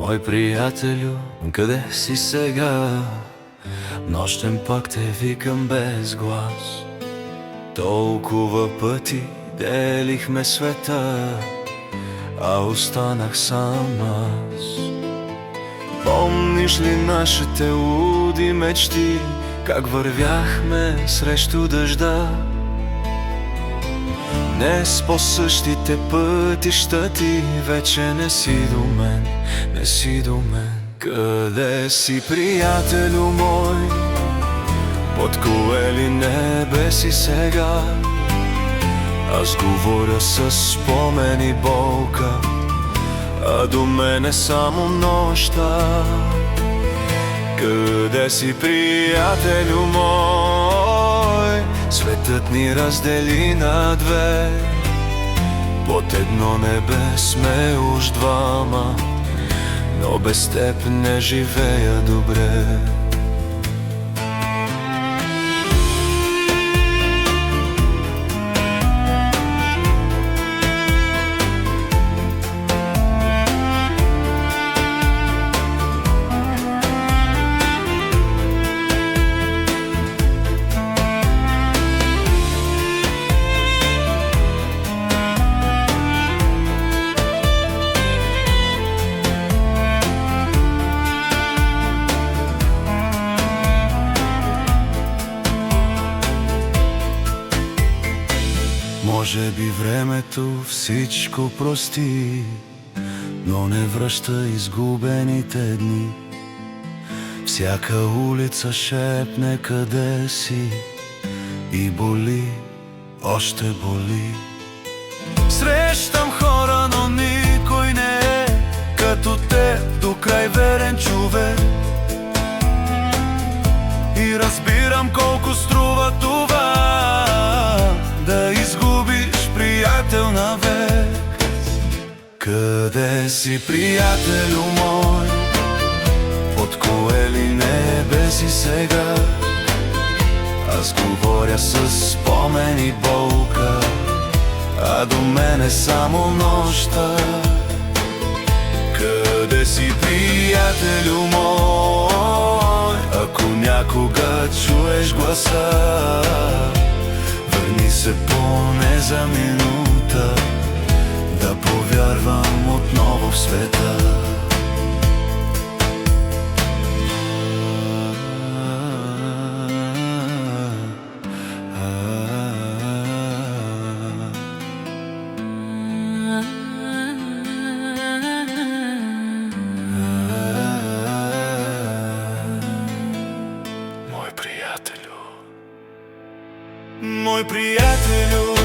Мой приятелю, къде си сега? Нощем пак те викам без глас. Толкова пъти делихме света, а останах сам аз. Помниш ли нашите луди мечти, как вървяхме срещу дъжда? Днес по същите пътища ти вече не си до мен, не си до мен. Къде си, приятелю мой? Под кое ли небе си сега? Аз говоря с спомен и болка, а до мене само нощта. Къде си, приятелю мой? Светът ни раздели на две, под едно небе сме уж двама, но без теб не живея добре. Може би времето всичко прости, но не връща изгубените дни. Всяка улица шепне къде си и боли, още боли. Срещам хора, но никой не е като те, до край верен човек. И разбирам колко струва това, да изгубиш приятел навек. Къде си, приятелю мой? Под кое ли небе си сега? Аз говоря с спомен и болка, а до мене само нощта. Къде си, приятелю мой? Ако някога чуеш гласа, върни се поне за минута, да повярвам отново в света. Мой приятелю,